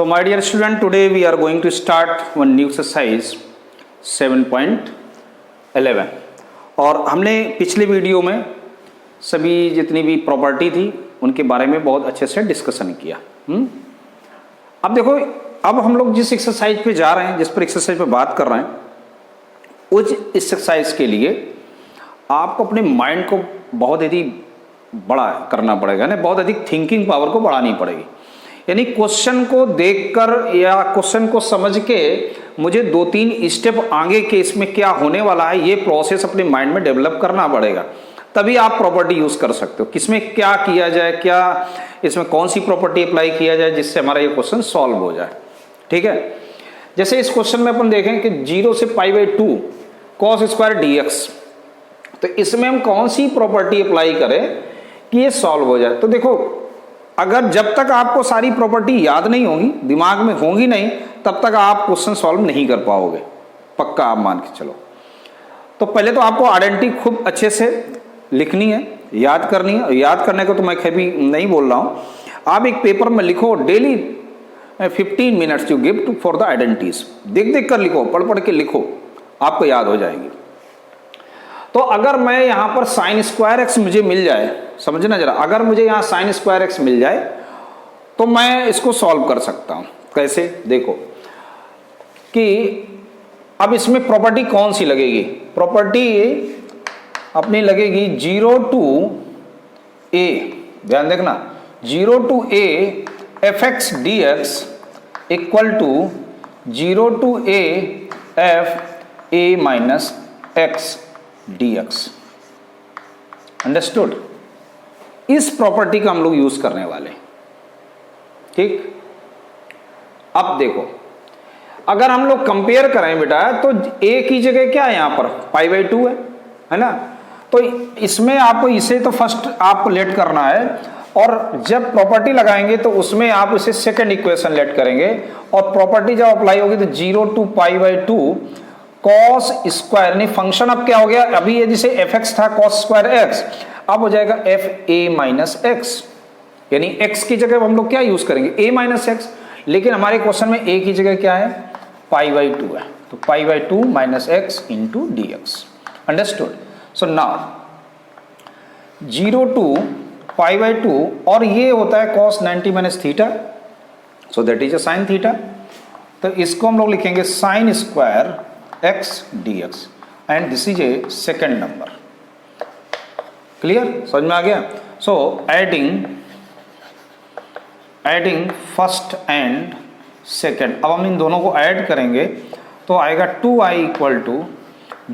So my dear student, today we are going to start one new exercise 7.11 और हमने पिछले video में सभी जितनी भी प्रॉपर्टी थी उनके बारे में बहुत अच्छे से डिस्कशन किया। अब देखो, अब हम लोग जिस एक्सरसाइज पे जा रहे हैं, जिस पर एक्सरसाइज पे बात कर रहे हैं, उस एक्सरसाइज के लिए आपको अपने माइंड को बहुत अधिक बड़ा करना पड़ेगा, यानी बहुत अधिक थिंकिंग पावर को बढ़ानी पड़ेगी। यानी क्वेश्चन को देखकर या क्वेश्चन को समझ के मुझे 2-3 स्टेप आगे के इसमें क्या होने वाला है, ये प्रोसेस अपने माइंड में डेवलप करना पड़ेगा, तभी आप प्रॉपर्टी यूज कर सकते हो। किसमें क्या किया जाए, क्या इसमें कौन सी प्रॉपर्टी अप्लाई किया जाए जिससे हमारा ये क्वेश्चन सॉल्व हो जाए। ठीक है, जैसे इस क्वेश्चन में अपन देखें कि 0 से π/2 cos स्क्वायर dx, तो इसमें हम कौन सी प्रॉपर्टी अप्लाई करें कि ये सॉल्व हो जाए। तो देखो, अगर जब तक आपको सारी प्रॉपर्टी याद नहीं होगी, दिमाग में होंगी नहीं, तब तक आप क्वेश्चन सॉल्व नहीं कर पाओगे, पक्का आप मान के चलो। तो पहले तो आपको आइडेंटिटी खूब अच्छे से लिखनी है, याद करनी है। याद करने को तो मैं कभी नहीं बोल रहा हूँ, आप एक पेपर में लिखो, daily 15 minutes you give to for the identities. देख देख कर लिखो, पढ़ पढ़ के लिखो, आपको याद हो जाएगी। तो अगर मैं यहाँ पर साइन स्क्वायर एक्स मुझे मिल जाए, समझना जरा, अगर मुझे यहाँ साइन स्क्वायर एक्स मिल जाए तो मैं इसको सॉल्व कर सकता हूँ। कैसे, देखो कि अब इसमें प्रॉपर्टी कौन सी लगेगी। प्रॉपर्टी अपनी लगेगी 0 to a, ध्यान देखना, 0 to a fx dx equal to 0 to a f a minus x dx। Understood. इस प्रॉपर्टी का हम लोग यूज करने वाले। ठीक, अब देखो, अगर हम लोग कंपेयर करें बेटा, तो a की जगह क्या है, यहां पर π/2 है ना। तो इसमें आपको इसे तो फर्स्ट आपको लेट करना है, और जब प्रॉपर्टी लगाएंगे तो उसमें आप इसे सेकंड इक्वेशन लेट करेंगे, और प्रॉपर्टी जब अप्लाई होगी तो 0 to π/2 cos स्क्वायर, नहीं फंक्शन अब क्या हो गया, अभी ये जैसे fx था cos स्क्वायर x, अब हो जाएगा fa माइनस x, यानी x की जगह हम लोग क्या यूज करेंगे, a माइनस x, लेकिन हमारे क्वेश्चन में a की जगह क्या है, π/2 है, तो π/2 minus x into dx। Understood. So now 0 to π/2, और ये होता है cos 90 minus theta, so that is a sine theta. तो इसको हम लोग लिखेंगे sine square x dx, and this is a second number. Clear, समझ में आ गया। So adding first and second, अब हम इन दोनों को ऐड करेंगे तो आएगा 2i इक्वल टू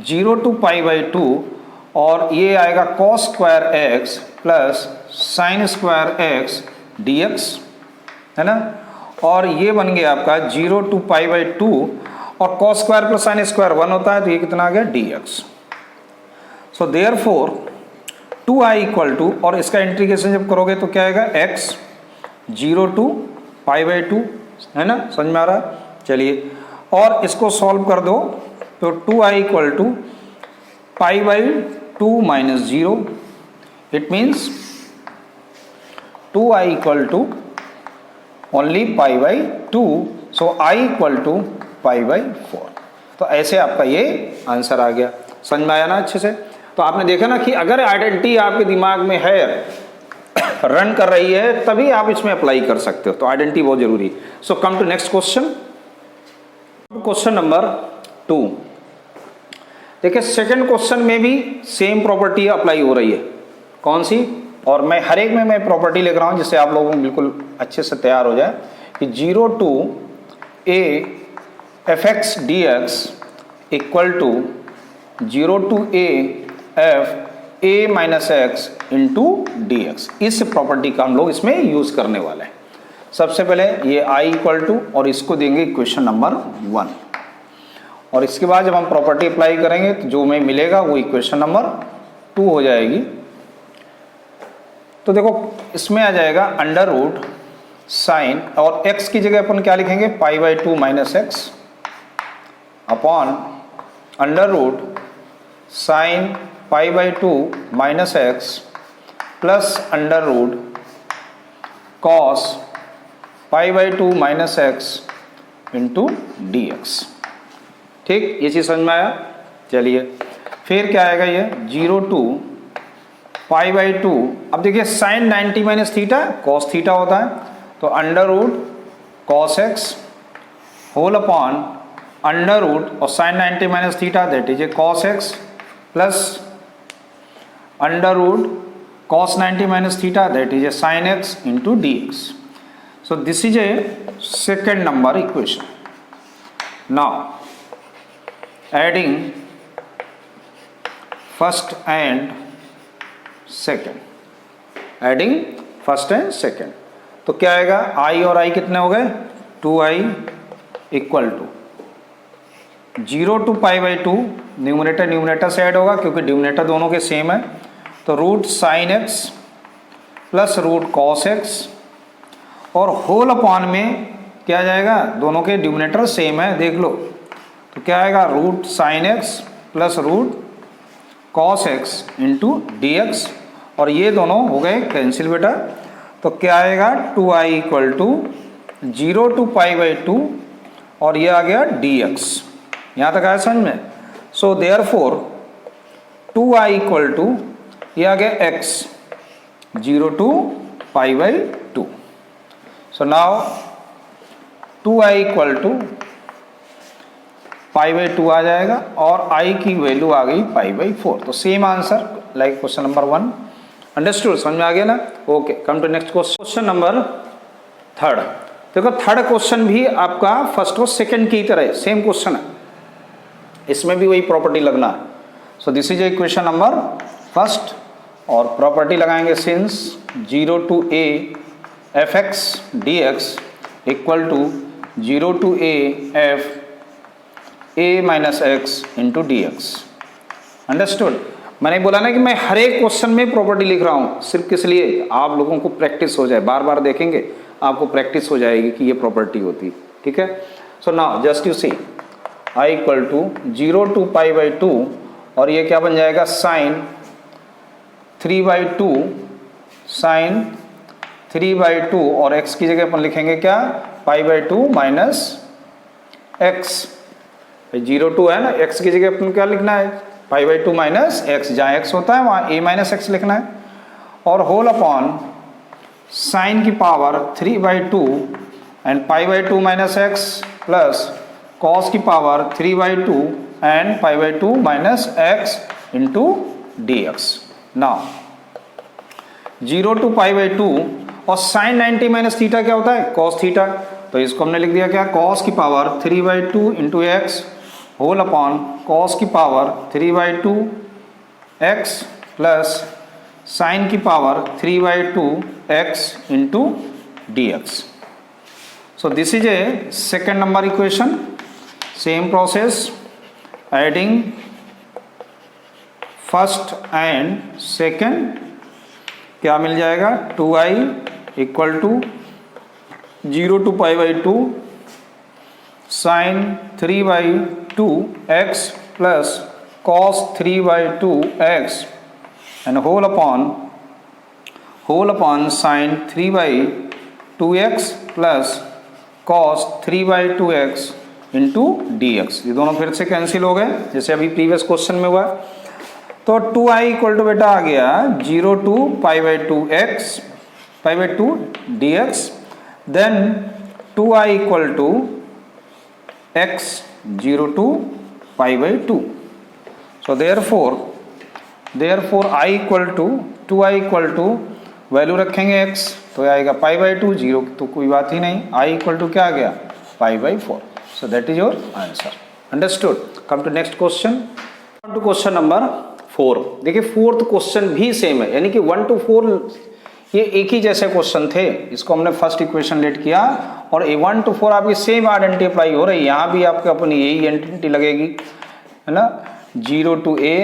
0 to π/2, और ये आएगा cos square x plus sine square x dx, है ना। और ये बन गया आपका 0 to π/2, और cos square plus sine square 1 होता है, तो ये कितना आ गया dx। So therefore 2i equal to, और इसका इंटीग्रेशन जब करोगे तो क्या आएगा, x 0 to π/2, है ना, समझ में आ रहा है। चलिए, और इसको सॉल्व कर दो, तो 2i equal to π/2 minus 0, it means 2i equal to only π/2, so i equal to π/4। तो ऐसे आपका ये आंसर आ गया। समझ में आया ना अच्छे से। तो आपने देखा ना कि अगर आइडेंटिटी आपके दिमाग में है, रन कर रही है, तभी आप इसमें अप्लाई कर सकते हो। तो आइडेंटिटी बहुत जरूरी। So come to next question, question number 2। देखिए, सेकंड क्वेश्चन में भी सेम प्रॉपर्टी अप्लाई हो रही है। कौन सी, और मैं हर एक में मैं प्रॉपर्टी लिख रहा हूं जिससे आप लोगों को बिल्कुल अच्छे से तैयार हो जाए कि 0 to a fx dx equal to 0 to a f a minus x into dx। इस प्रॉपर्टी का हम लोग इसमें यूज करने वाले हैं। सबसे पहले ये i इक्वल टू, और इसको देंगे इक्वेशन नंबर 1, और इसके बाद जब हम प्रॉपर्टी अप्लाई करेंगे तो जो हमें मिलेगा वो इक्वेशन नंबर 2 हो जाएगी। तो देखो, इसमें आ जाएगा अंडर रूट साइन, और x की जगह अपन क्या लिखेंगे, π/2 minus x upon under root sine π/2 minus x plus under root cos pi by two minus x into D x. ठीक, ये चीज़ समझ में आया। चलिए फिर क्या आएगा ये 0 टू पाई बाई टू। अब देखिए sine 90 minus theta cos theta होता है, तो under root cos x whole upon under root और sine 90 minus theta that is a cos x plus under root cos 90 minus theta that is a sin x into dx. So this is a second number equation. Now adding first and second, adding first and second, तो क्या आएगा i और i कितने हो गए 2i equal to 0 to pi by two, numerator numerator से add होगा क्योंकि डिनोमिनेटर दोनों के सेम है, तो root sine X plus root cos X और होल अपॉन में क्या जाएगा, दोनों के डिनोमिनेटर सेम है देख लो, तो क्या आएगा root sine X plus root cos X into D X, और ये दोनों हो गए कैंसिल बेटा, तो क्या आएगा 2i equal to 0 to pi by two और ये आ गया डी एक्स। यहाँ तक आया समझ में। So therefore 2i equal to ये आ गया x 0 to pi by two. So now 2i equal to pi by two आ जाएगा और i की वैल्यू आ गई पाई बाई फोर। तो same answer like question number 1। Understood, समझ में आ गया ना। Okay, come to next question. Question number third. देखो थर्ड क्वेश्चन भी आपका फर्स्ट और सेकंड की तरह सेम क्वेश्चन है, इसमें भी वही प्रॉपर्टी लगना है। So this is a question number first और प्रॉपर्टी लगाएंगे since 0 to a F X D X equal to 0 to a F a minus x into D X. Understood. मैंने बोला ना कि मैं हर एक क्वेश्चन में प्रॉपर्टी लिख रहा हूँ, सिर्फ किस लिए, आप लोगों को प्रैक्टिस हो जाए, बार बार देखेंगे आपको प्रैक्टिस हो जाएगी कि ये प्रॉपर्टी होती है। ठीक है। So now just you see i equal to 0 to pi by two और ये क्या बन जाएगा sine 3 by two sine 3 by two और x की जगह अपन लिखेंगे क्या pi by two minus X. 0 to है ना, x की जगह अपन क्या लिखना है pi by two minus X, जहाँ x होता है वहाँ a माइनस एक्स लिखना है, और होल अपॉन साइन की power 3 by two and pi by two minus x plus cos की power 3 by two and pi by two minus x into D x. Now 0 to pi by two और sine 90 minus theta क्या होता है cos theta, तो इसको हमने लिख दिया क्या कॉस की power 3 by two into x whole upon cos की power 3 by two x plus sine की power 3 by two x into D x. So this is a second number equation. Same process, adding first and second, क्या मिल जाएगा 2i equal to 0 to pi by two sine 3 by two x plus cos 3 by two x and whole upon sine 3 by two x plus cos 3 by two x into D x. ये दोनों फिर से cancel हो गए जैसे अभी previous question में हुआ। तो 2i इक्वल टू बेटा आ गया 0 to pi by two X pi by two D x, then 2i equal to X 0 to pi by two. So therefore i equal to 2i equal to value रखेंगे x तो आएगा पाई by to, 0 तो कोई बात ही नहीं, i equal to क्या आ गया pi by four. So that is your answer. Understood. Come to next question, to question number 4। देखिए फोर्थ क्वेश्चन भी सेम है, यानी कि 1 टू 4 ये एक ही जैसे क्वेश्चन थे, इसको हमने फर्स्ट इक्वेशन लेट किया और 1 टू 4 आपकी सेम आइडेंटिटी अप्लाई हो रही है। यहाँ भी आपको अपनी यही आइडेंटिटी लगेगी, है ना, 0 to a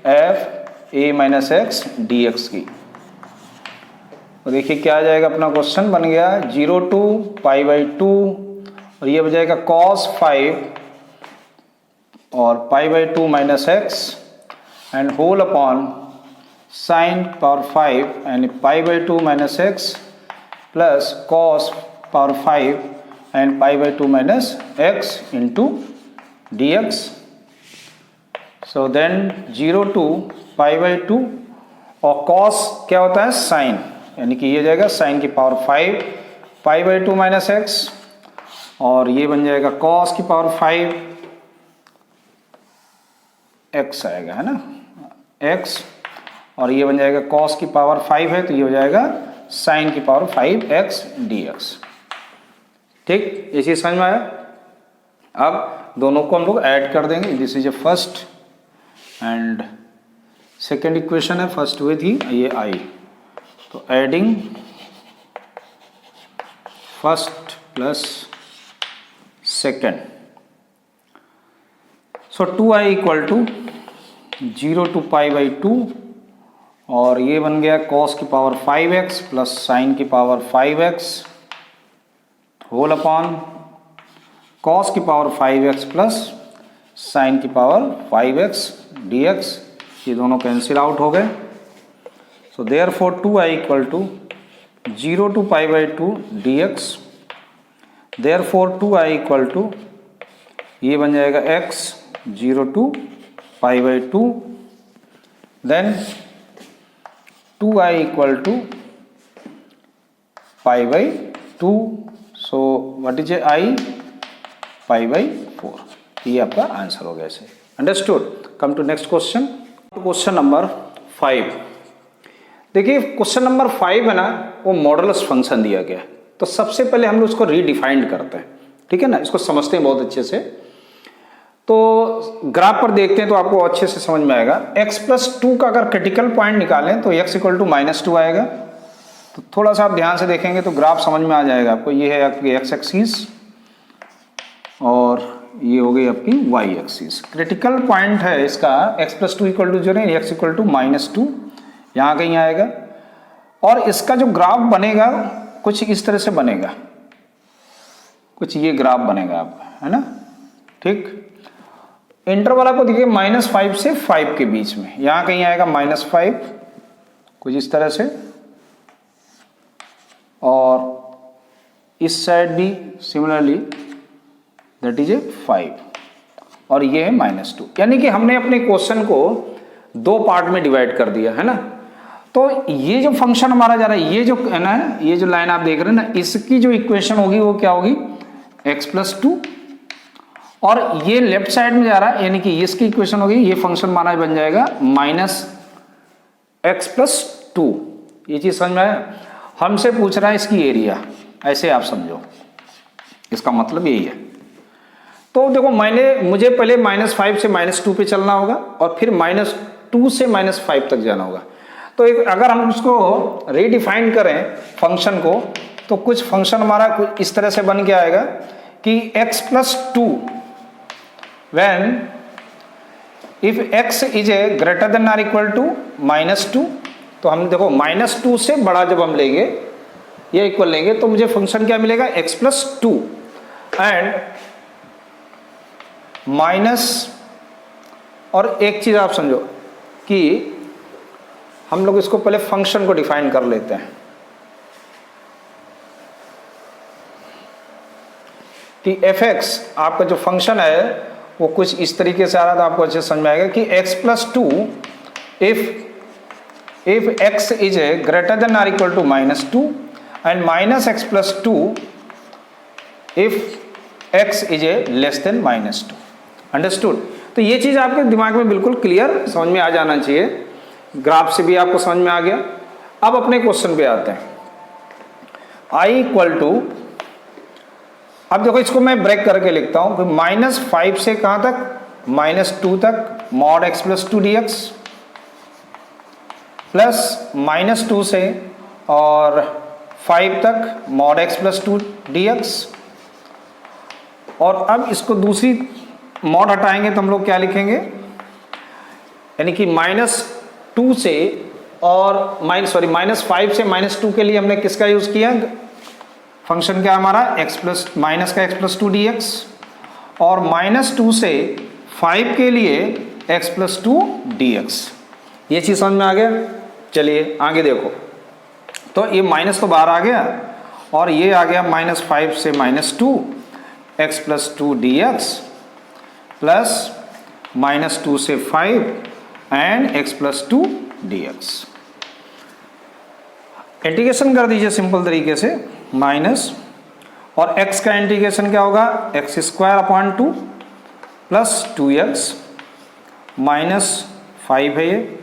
F a minus X D X की। तो देखिए क्या आ जाएगा, अपना क्वेश्चन बन गया 0 टू पाई बाई टू और ये बजाएगा cos 5 और pi by two minus X and whole upon sine power 5 and pi by two minus x plus cos power 5 and pi by 2 minus x into D x. So then 0 to pi by 2 और cos क्या होता है sign, यानी कि ये जाएगा sign की power 5 pi by 2 minus x, और ये बन जाएगा कॉस की पावर 5 एक्स आएगा, है ना एक्स, और ये बन जाएगा कॉस की पावर 5 है तो ये हो जाएगा साइन की पावर 5 एक्स डी एक्स. ठीक, ये चीज समझ में आया. अब दोनों को हम लोग ऐड कर देंगे. This is a first and second equation है. फर्स्ट हुई थी ये आई, तो adding first plus second. So 2i equal to 0 to pi by 2, और ये बन गया कॉस की पावर 5x प्लस साइन की power 5x whole upon cos की पावर 5x प्लस साइन की पावर 5x dx. ये दोनों कैंसिल आउट हो गए. So therefore 2i equal to 0 to pi by 2 dx. Therefore 2i equal to ये बन जाएगा x 0 to pi by 2, then 2i equal to pi by 2. So what is a i pi by 4. ये आपका answer हो गया ऐसे. Understood. Come to next question. Question number 5. देखिए question number 5 है ना, वो मॉडुलस फंक्शन दिया गया है. तो सबसे पहले हम लोग उसको रीडिफाइंड करते हैं. ठीक है ना, इसको समझते हैं बहुत अच्छे से. तो ग्राफ पर देखते हैं तो आपको अच्छे से समझ में आएगा. x प्लस 2 का अगर क्रिटिकल पॉइंट निकालें तो x इक्वल टू -2 आएगा. तो थोड़ा सा आप ध्यान से देखेंगे तो ग्राफ समझ में आ जाएगा आपको. ये है आपकी x एक्सिस और ये हो गई आपकी y एक्सिस. क्रिटिकल पॉइंट है इसका x प्लस 2 इक्वल टू जो है x इक्वल टू -2, यहाँ कहीं आएगा. और इसका जो ग्राफ बनेगा कुछ इस तरह से बनेगा, कुछ ये ग्राफ बनेगा आपका, है ना. ठीक, इंटरवल आपको देखिए -5 से 5 के बीच में, यहां कहीं आएगा -5 कुछ इस तरह से, और इस साइड भी सिमिलरली दैट इज ए 5, और ये है -2. यानी कि हमने अपने क्वेश्चन को दो पार्ट में डिवाइड कर दिया, है ना. तो ये जो फंक्शन हमारा जा रहा है, ये जो है ना, ये जो लाइन आप देख रहे हैं ना, इसकी जो इक्वेशन होगी वो क्या होगी x प्लस 2, और ये लेफ्ट साइड में जा रहा है यानी कि इसकी इक्वेशन होगी, ये फंक्शन हमारा बन जाएगा -x प्लस 2. ये चीज समझ में आया. हमसे पूछ रहा है इसकी एरिया, ऐसे आप समझो, इसका मतलब यही है. तो देखो मुझे पहले -5 से -2 पे चलना होगा और फिर -2 से -5 तक जाना होगा. तो अगर हम उसको रीडिफाइन करें फंक्शन को, तो कुछ फंक्शन हमारा कुछ इस तरह से बन के आएगा कि x plus 2 when if x is a greater than or equal to -2. तो हम देखो -2 से बड़ा जब हम लेंगे या इक्वल लेंगे तो मुझे फंक्शन क्या मिलेगा x प्लस 2 एंड माइनस. और एक चीज आप समझो कि हम लोग इसको पहले फंक्शन को डिफाइन कर लेते हैं कि fx आपका जो फंक्शन है वो कुछ इस तरीके से आ रहा था, आपको अच्छे समझ में आएगा कि x plus 2 if x is a greater than or equal to -2 and -x plus 2 if x is a less than -2. Understood. तो ये चीज आपके दिमाग में बिल्कुल क्लियर समझ में आ जाना चाहिए. ग्राफ से भी आपको समझ में आ गया. अब अपने क्वेश्चन पे आते हैं. i इक्वल टू, अब देखो इसको मैं ब्रेक करके लिखता हूं, फिर -5 से कहां तक -2 तक mod x plus 2 dx plus -2 से और 5 तक मॉड x प्लस 2 dx. और अब इसको दूसरी मॉड हटाएंगे तो हम लोग क्या लिखेंगे, यानी कि -2 से और -5 से -2 के लिए हमने किसका यूज किया, फंक्शन क्या हमारा x प्लस का x प्लस 2 dx, और -2 से 5 के लिए x प्लस 2 dx. ये चीज समझ में आ गया. चलिए आगे देखो. तो ये माइनस तो बाहर आ गया और ये आ गया -5 से -2 x plus 2 D x plus -2 से 5 and x plus 2 D x. Integration कर दीजिए सिंपल तरीके से माइनस, और x का इंटीग्रेशन क्या होगा, x square upon 2 plus 2x -5 है ये,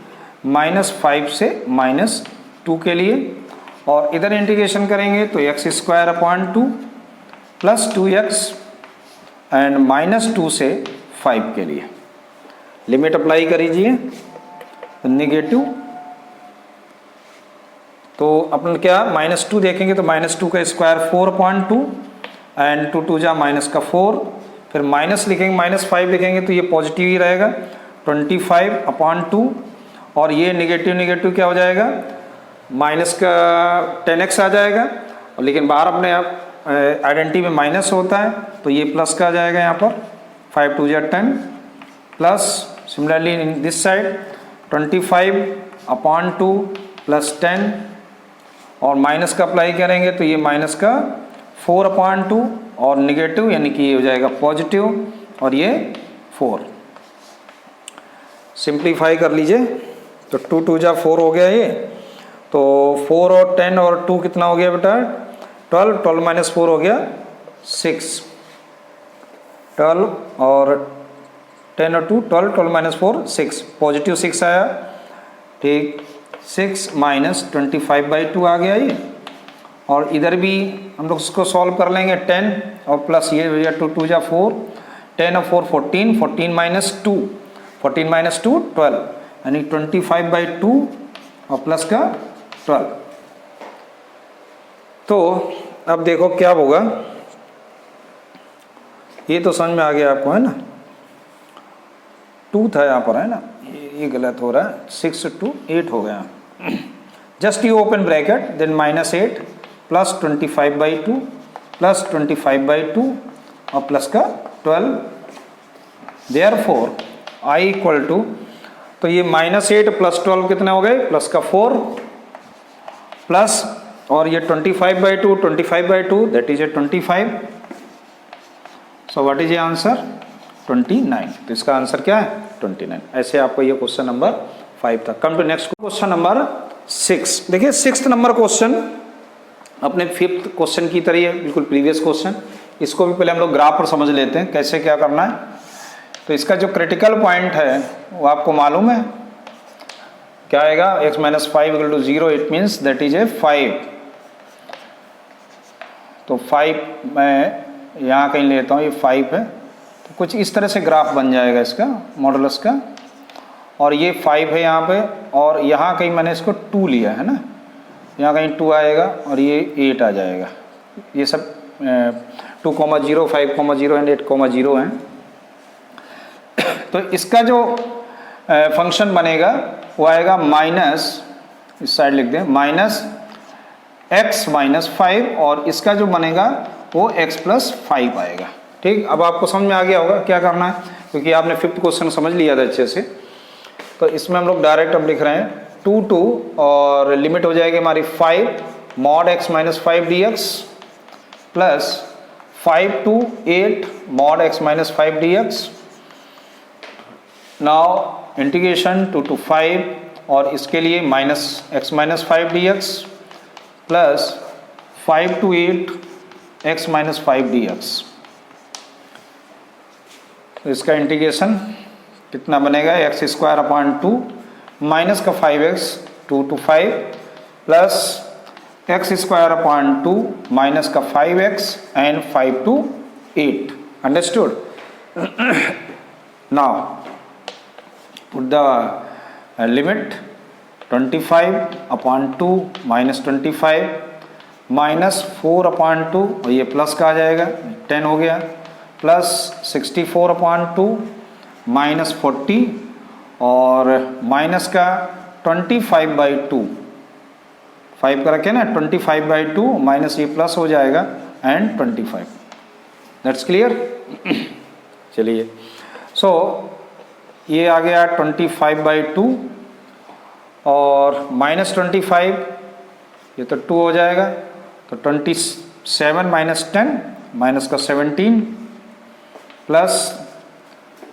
-5 से -2 के लिए, और इधर इंटीग्रेशन करेंगे तो x square upon 2 plus 2x and -2 से 5 के लिए। लिमिट अप्लाई करीजिए नेगेटिव, तो अपन क्या -2 देखेंगे तो -2 का स्क्वायर 4/2 एंड 2 2 जा माइनस का 4, फिर माइनस लिखेंगे -5 लिखेंगे तो ये पॉजिटिव ही रहेगा 25/2, और ये नेगेटिव नेगेटिव क्या हो जाएगा, माइनस का 10x आ जाएगा, और लेकिन बाहर अपने आइडेंटिटी में माइनस होता है तो ये प्लस का आ जाएगा यहाँ पर 5 2 जा 10 plus similarly in this side 25/2 plus 10, और माइनस का अप्लाई करेंगे तो ये माइनस का 4/2 और निगेटिव यानी कि ये हो जाएगा पॉजिटिव, और ये 4। सिंप्लीफाई कर लीजिए तो 2 2 जा 4 हो गया ये, तो 4 और 10 और 2 कितना हो गया बेटा 12, 12 माइनस 4 हो गया 6, 12 और 10 और 2 12, 12 माइनस 4 6, पॉजिटिव 6 आया, ठीक, 6 माइनस 25/2 आ गया ये, और इधर भी हम लोग उसको सॉल्व कर लेंगे 10 और प्लस ये हो गया 2 2 जा 4, 10 और 4 14, 14 माइनस 2 14 माइनस 2 12, यानी 25/2 और प्लस का 12। तो अब देखो क्या होगा, ये तो समझ में आ गया आपको है ना, 2 था यहाँ पर है ना, ये गलत हो रहा है, 6 to 8 हो गया, just you open bracket then -8 plus 25/2 plus 25/2 और प्लस का 12, देयरफॉर I इक्वल टू, तो ये -8 प्लस 12 कितने हो गए, प्लस का 4 प्लस, और ये 25/2 that is A 25, so what is a answer 29, तो इसका आंसर क्या है 29। ऐसे आपको ये क्वेश्चन नंबर 5 था। Come to next question number 6। देखिए 6th नंबर क्वेश्चन अपने 5th क्वेश्चन की तरह है, बिल्कुल प्रीवियस क्वेश्चन। इसको भी पहले हम लोग ग्राफ पर समझ लेते हैं कैसे क्या करना है। तो इसका जो क्रिटिकल पॉइंट है वो आपको मालूम है क्या आएगा, x - 5 = 0, it means that is ए 5। तो 5 मैं यहाँ कहीं लेता हूँ, ये 5 है, तो कुछ इस तरह से ग्राफ बन जाएगा इसका मॉडुलस का, और ये 5 है यहाँ पे, और यहाँ कहीं मैंने इसको 2 लिया है ना, यहाँ कहीं 2 आएगा और ये 8 आ जाएगा। ये सब 2,0, 5,0 एंड 8,0 हैं। तो इसका जो फंक्शन बनेगा वो आएगा माइनस, इस साइड लिख दें, -x - 5, और इसका जो बनेगा वो x + 5 आएगा। ठीक, अब आपको समझ में आ गया होगा क्या करना है, क्योंकि आपने 5th क्वेश्चन समझ लिया था अच्छे से। तो इसमें हम लोग डायरेक्ट अब लिख रहे हैं 2 2, और लिमिट हो जाएगी हमारी 5 mod x - 5 dx plus 5 to 8 mod x - 5 dx। Now integration 2 to 5, और इसके लिए -x - 5 dx plus 5 to 8 x - 5 dx। तो इसका इंटीग्रेशन कितना बनेगा, x² माइनस का 5x 2 to 5 plus x² minus का 5x and 5 to 8। Understood. Now put the limit 25/2 minus 25 minus 4/2, और ये प्लस का आ जाएगा 10 हो गया, प्लस 64/2 माइनस 40, और माइनस का 25/2, 5 का रखें ना, 25/2 माइनस ये प्लस हो जाएगा एंड 25। That's clear. चलिए, सो ये आ गया 25/2 और -25, ये तो 2 हो जाएगा, तो 27 माइनस 10 माइनस का 17 प्लस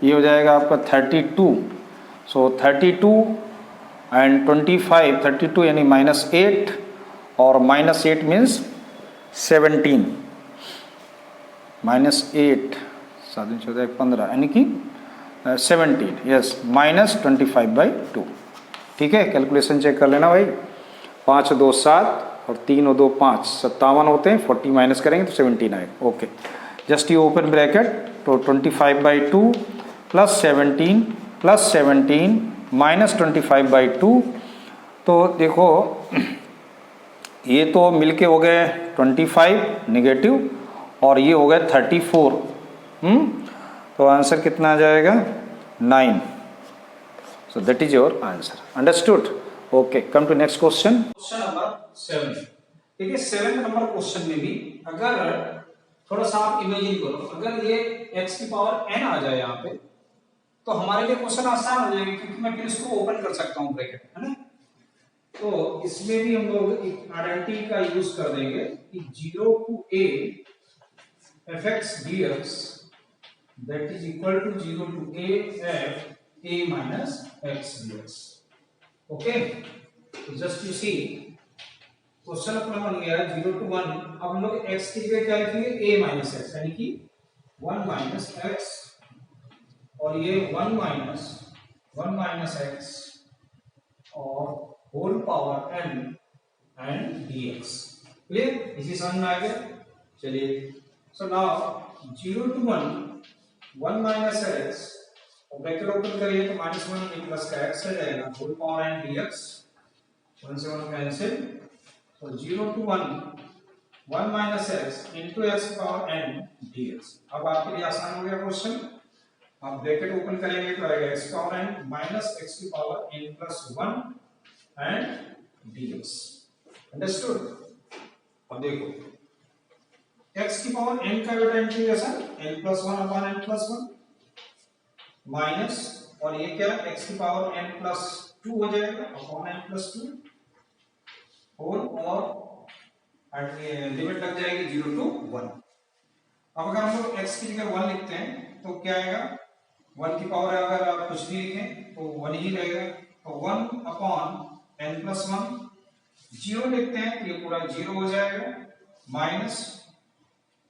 ये हो जाएगा आपका 32, सो 32 एंड 25, 32 यानी -8 और -8 मीन्स 17, -8 7 14 15 यानी कि 17, यस -25/2। ठीक है, कैलकुलेशन चेक कर लेना भाई। 5 2 7 और 3 2 5 57 होते हैं, 40 माइनस करेंगे तो 17 आएगा। Okay, just you open bracket, तो 25/2 प्लस 17 माइनस 25/2, तो देखो ये तो मिलके हो गए 25 नेगेटिव और ये हो गए 34। तो आंसर कितना आ जाएगा 9। So that is your answer, understood. Okay, come to next question. Question number 7। देखिए 7 नंबर क्वेश्चन में भी अगर थोड़ा सा आप इमेजिन करो, अगर ये x की पावर n आ जाए यहाँ पे, तो हमारे लिए क्वेश्चन आसान हो जाएगा, क्योंकि मैं फिर इसको ओपन कर सकता हूँ ब्रैकेट, है ना। तो इसमें भी हम लोग एक आइडेंटिटी का यूज कर देंगे कि 0 to a fx dx that is equal to 0 to a f a minus x dx। Okay, तो जस्ट यू सी क्वेश्चन अपना बन गया 0 to 1। अब हम लोग x की जगह क्या लिखेंगे, a minus x, यानी कि 1 minus x, और ये 1 minus x और whole power n and dx। Clear, इसी समझ में आ गया। चलिए, so now 0 to 1 minus x, और ब्रैकेट ओपन करिए तो -1 a प्लस का x आ जाएगा, होल पावर n dx, 1 से 1 कैंसिल, तो 0 to 1 minus x into x power n dx। अब आपके लिए आसान हो गया क्वेश्चन। आप ब्रैकेट ओपन करेंगे तो आएगा x power n minus x की power n plus 1 and dx। Understood. अब देखो x की पावर n का बेटा integration n plus 1 upon n plus 1 minus, और ये क्या x की पावर n प्लस 2 हो जाएगा अपॉन n प्लस 2 होल, और लिमिट लग जाएगी 0 to 1। अब अगर हम लोग x की जगह 1 लिखते हैं तो क्या आएगा, 1 की पावर अगर आप कुछ भी लिखें तो 1 ही रहेगा, तो 1 अपॉन n प्लस 1, 0 लिखते हैं तो ये पूरा 0 हो जाएगा, माइनस,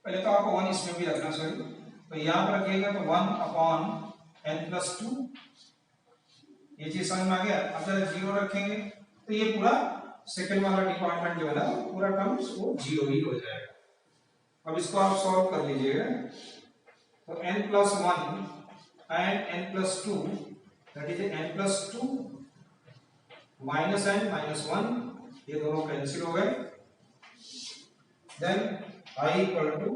पहले तो आपको 1 इसमें भी रखना चाहिए, तो यहाँ पर रखिएगा तो 1 अपॉन n प्लस 2, ये चीज समझ में आ गया। अब जब 0 रखेंगे तो ये पूरा सेकंड वाला डिपार्टमेंट जो है ना, पूरा टर्म्स वो 0 ही हो जाएगा। अब इसको आप सॉल्व कर लीजिएगा, तो n plus 1 and n plus 2, that is n plus 2 minus n minus 1, ये दोनों कैंसिल हो गए, देन i इक्वल टू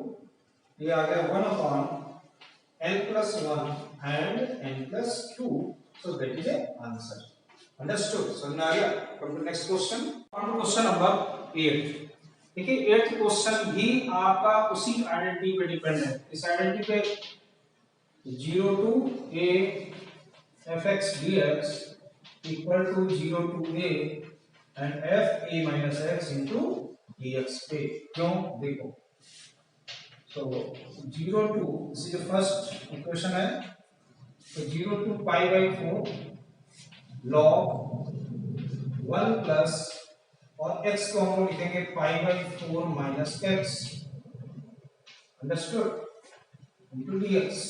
ये आ गया 1 upon n plus 1 and n plus 2, so that is answer. Understood, समझ में आ गया। Next question, question number 8। देखिए 8th क्वेश्चन भी आपका उसी आइडेंटिटी पे डिपेंड है। इस आइडेंटिटी पे 0 to a fx dx equal to 0 to a and f a minus x into dx पे, क्यों देखो, so 0 to, this is the first equation है, तो 0 to pi by 4 log 1 plus, और x को हम लोग लिखेंगे pi by 4 minus x, understood, into dx।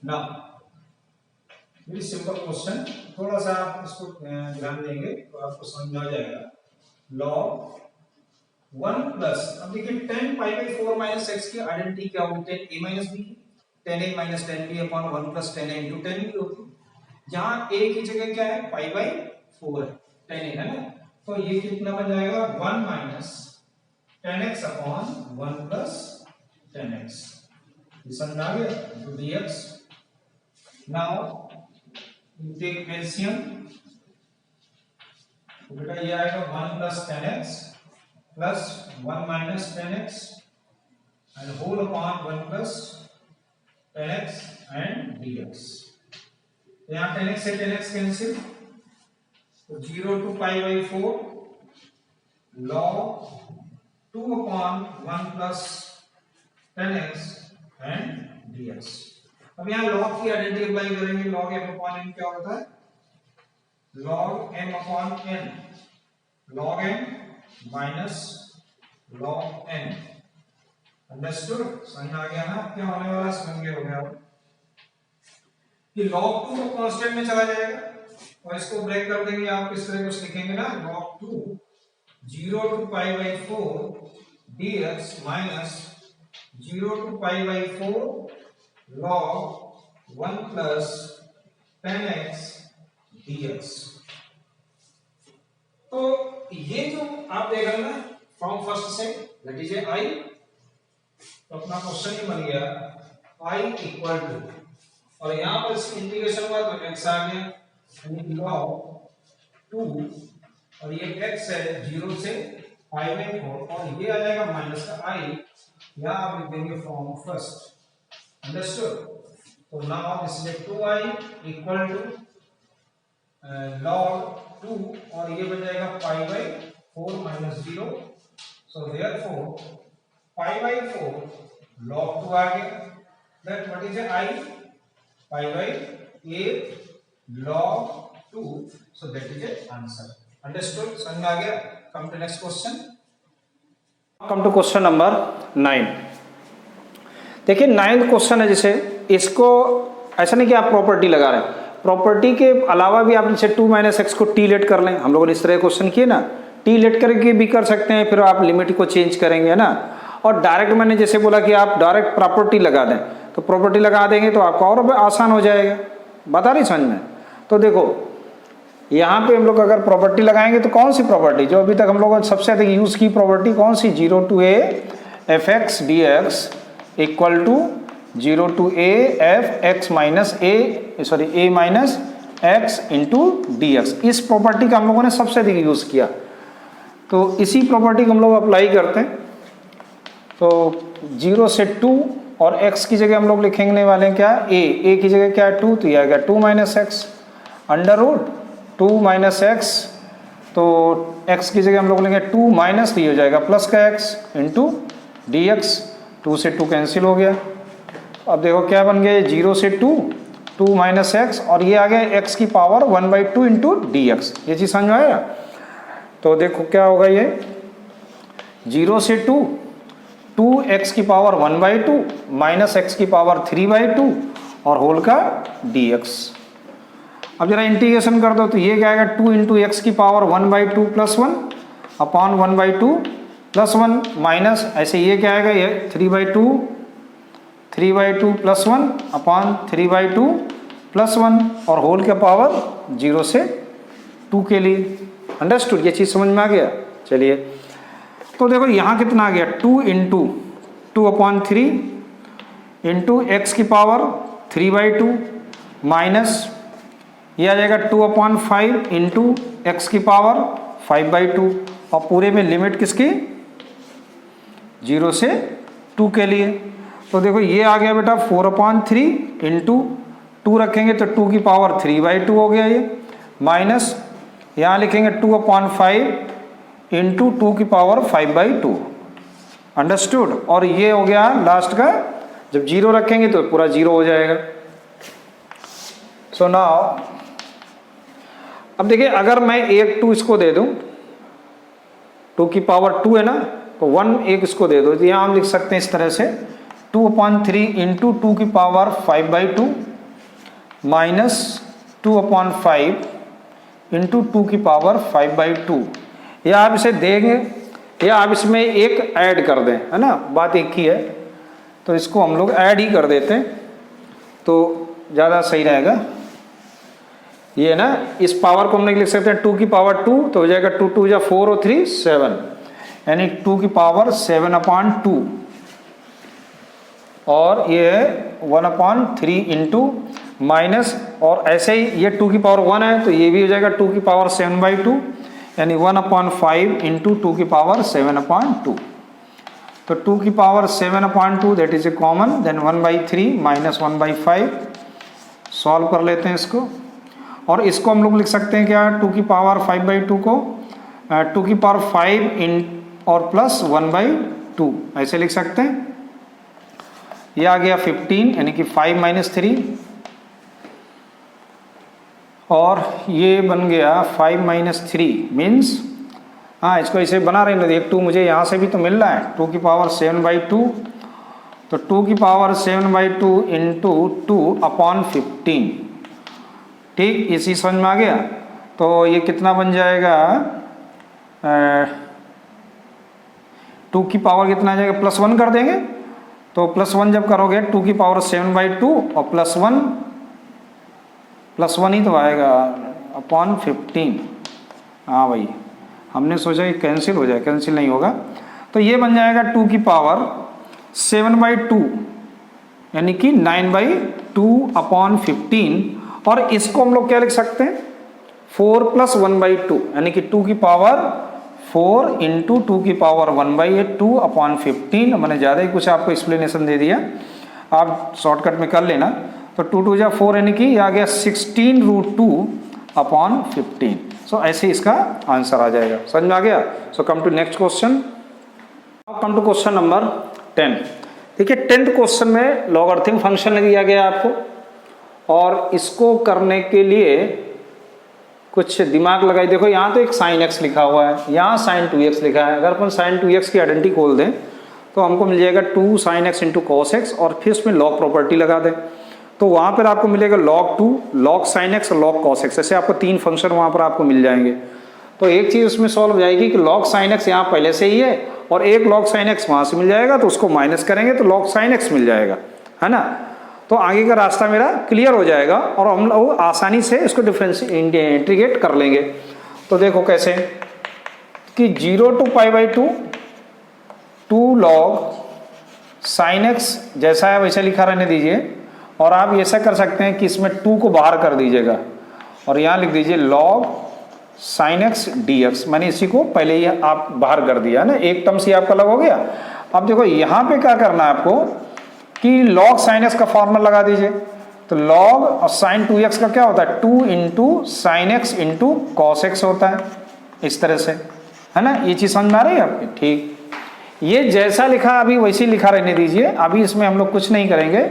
Now very simple question, थोड़ा सा आप इसको ध्यान देंगे तो आपको समझ में आ जाएगा। log 1 प्लस, अब देखिए 10 pi by 4 माइनस x की आइडेंटिटी क्या होती है, a minus b, 10a minus 10b upon 1 plus 10a into 10b होती है, जहां a की जगह क्या है pi by 4 है, 10a है ना, तो ये कितना बन जाएगा 1 minus 10x upon 1 plus 10x, ये समझ में आ गया, into dx। Now you take LCM, तो बेटा ये आएगा 1 प्लस 10x प्लस 1 minus 10x and whole upon 1 plus 10x and dx। यहाँ 10x से 10x कैंसिल, तो 0 to pi by 4 log 2 upon 1 plus 10x and dx। अब यहाँ log की आइडेंटिटी अप्लाई करेंगे। log m upon n क्या होता है? log m upon n, log m minus log n। Understood? समझ आ गया ना? क्या होने वाला समझ गए हो गया कि log 2 को कांस्टेंट में चला जाएगा और इसको ब्रेक कर देंगे। आप किस तरह कुछ लिखेंगे ना, log 2 0 to pi by 4 dx minus 0 to pi by 4 log 1 plus 10x dx। तो ये जो आप देख रहे हैं ना फ्रॉम फर्स्ट से, दैट इज ए आई। तो अपना क्वेश्चन ही बन गया i इक्वल टू, और यहां पर इसकी इंटीग्रेशन हुआ तो x आ गया यानी log 2, और ये x है 0 से pi by 4, और ये आ जाएगा माइनस का i, या आप लिख देंगे फ्रॉम फर्स्ट। अंडरस्टूड? तो now this is 2i equal to log 2, और ये बन जाएगा pi by 4 minus 0। So therefore pi by 4 log 2 आ गया, that what is i pi by 8 log 2, so that is a answer। understood? समझ में आ गया? come to next question। come to question number 9। देखिए 9th क्वेश्चन है, जैसे इसको ऐसा नहीं कि आप प्रॉपर्टी लगा रहे हैं, प्रॉपर्टी के अलावा भी आप जैसे 2 माइनस एक्स को टी लेट कर लें। हम लोगों ने इस तरह क्वेश्चन किए ना, टी लेट करके भी कर सकते हैं, फिर आप लिमिट को चेंज करेंगे, है ना। और डायरेक्ट मैंने जैसे बोला कि आप डायरेक्ट प्रॉपर्टी लगा दें, तो प्रॉपर्टी लगा देंगे तो आपका और आसान हो जाएगा। बता रही समझ में? तो देखो यहाँ पे हम लोग अगर प्रॉपर्टी लगाएंगे तो कौन सी प्रॉपर्टी, जो अभी तक हम लोगों ने सबसे अधिक यूज की प्रॉपर्टी कौन सी, 0 to a F X D X equal to 0 to a F X minus A minus x into D X. इस प्रॉपर्टी का हम लोगों ने सबसे अधिक यूज किया, तो इसी प्रॉपर्टी को हम लोग अप्लाई करते हैं। तो 0 से 2, और x की जगह हम लोग लिखेंगे वाले हैं क्या, a की जगह क्या है 2, तो ये आएगा 2 minus X under root 2 minus X, तो x की जगह हम लोग लेंगे 2 माइनस, तो ये हो जाएगा प्लस का x इंटू डी एक्स। 2 से 2 कैंसिल हो गया। अब देखो क्या बन गया, 0 से 2 माइनस एक्स, और ये आ गया x की पावर 1/2 इंटू डी एक्स। ये चीज़ समझ में आया? तो देखो क्या होगा, ये 0 से 2x की पावर 1/2 माइनस एक्स की पावर 3/2 और होल का dx। अब जरा इंटीग्रेशन कर दो तो ये क्या आएगा, 2 इंटू एक्स की power 1/2 plus 1 upon 1/2 plus 1 minus ऐसे ये क्या आएगा, ये 3/2 प्लस 1 अपॉन 3/2 प्लस 1 और होल का पावर 0 से 2 के लिए। अंडरस्टूड? ये चीज़ समझ में आ गया? चलिए तो देखो यहाँ कितना आ गया, 2 इंटू 2/3 इंटू एक्स की पावर 3/2 माइनस ये आ जाएगा 2/5 इंटू एक्स की पावर 5/2, और पूरे में लिमिट किसकी, 0 से 2 के लिए। तो देखो ये आ गया बेटा 4/3 इंटू 2 रखेंगे तो 2 की पावर 3/2 हो गया ये, माइनस यहाँ लिखेंगे 2/5 इंटू 2 की पावर 5/2। अंडरस्टूड? और ये हो गया लास्ट का, जब 0 रखेंगे तो पूरा 0 हो जाएगा। सो नाउ अब देखिए अगर मैं एक 2 इसको दे दूं, 2 की पावर 2 है ना, तो 1 एक इसको दे दो, तो यहाँ हम लिख सकते हैं इस तरह से 2/3 इंटू 2 की पावर 5/2 माइनस 2/5 इंटू 2 की पावर 5/2। या आप इसे देंगे या आप इसमें एक ऐड कर दें, है ना, बात एक ही है, तो इसको हम लोग ऐड ही कर देते हैं तो ज़्यादा सही रहेगा। ये ना इस पावर को हम लोग लिख सकते हैं 2 की पावर 2, तो हो जाएगा 2 2 या 4 और 3 7, यानी 2 की पावर 7/2, और ये है 1/3 इंटू माइनस, और ऐसे ही ये 2 की पावर 1 है तो ये भी हो जाएगा 2 की पावर 7/2, यानी 1/5 इंटू 2 की पावर 7/2। तो 2 की power 7/2 that is a common, then 1/3 minus 1/5। Solve कर लेते हैं इसको, और इसको हम लोग लिख सकते हैं क्या, 2 की पावर 5/2 को टू की पावर 5 इन और प्लस 1/2 ऐसे लिख सकते हैं। ये आ गया 15 यानी कि 5 - 3 और ये बन गया 5 - 3 मीन्स, हाँ इसको इसे बना रहे हैं, एक 2 मुझे यहाँ से भी तो मिल रहा है, 2 की पावर 7/2, तो 2 की पावर 7/2 इंटू 2/15। ठीक, इसी समझ में आ गया। तो ये कितना बन जाएगा, 2 की पावर कितना आ जाएगा, +1 कर देंगे। तो +1 जब करोगे 2 की पावर 7/2 और +1 ही तो आएगा अपॉन 15। हाँ भाई, हमने सोचा कि कैंसिल हो जाए, कैंसिल नहीं होगा। तो ये बन जाएगा 2 की पावर 7/2 यानी कि 9/2/15। और इसको हम लोग क्या लिख सकते हैं, 4 + 1/2 यानी कि 2 की पावर 4 इंटू 2 की पावर 1/2/15। मैंने ज़्यादा ही कुछ आपको एक्सप्लेनेशन दे दिया, आप शॉर्टकट में कर लेना। तो 2 × 2 = 4 यानी कि आ गया 16√2/15। सो ऐसे इसका आंसर आ जाएगा। समझ में आ गया। So come to next question. Come to question number 10। देखिए 10th क्वेश्चन में लॉगरिथम फंक्शन दिया गया आपको, और इसको करने के लिए कुछ दिमाग लगाई। देखो यहाँ तो एक sin x लिखा हुआ है, यहाँ sin 2x लिखा है। अगर अपन sin 2x की आइडेंटिटी खोल दें तो हमको मिल जाएगा 2 sin x × cos x, और फिर उसमें log प्रॉपर्टी लगा दें तो वहाँ पर आपको मिलेगा log 2, log sin x और log cos x। ऐसे आपको 3 फंक्शन वहाँ पर आपको मिल जाएंगे। तो एक चीज़ उसमें सॉल्व हो जाएगी कि log sin x यहाँ पहले से ही है और एक log sin x वहाँ से मिल जाएगा, तो उसको माइनस करेंगे तो log sin x मिल जाएगा, है ना। तो आगे का रास्ता मेरा क्लियर हो जाएगा और हम लोग आसानी से इसको इंटीग्रेट कर लेंगे। तो देखो कैसे कि 0 to π/2 2 log sin x जैसा है वैसा लिखा रहने दीजिए, और आप ऐसा कर सकते हैं कि इसमें 2 को बाहर कर दीजिएगा और यहाँ लिख दीजिए log sin x dx। मैंने इसी को पहले ही आप बाहर कर दिया ना, एक टर्म से आपका अलग हो गया। अब देखो यहाँ पे क्या करना है आपको कि log sin x का फॉर्मूला लगा दीजिए। तो log और sin 2x का क्या होता है, 2 × sin x × cos x होता है, इस तरह से, है ना। ये चीज़ समझ में आ रही है आपकी। ठीक, ये जैसा लिखा अभी वैसे ही लिखा रहने दीजिए। अभी इसमें हम लोग कुछ नहीं करेंगे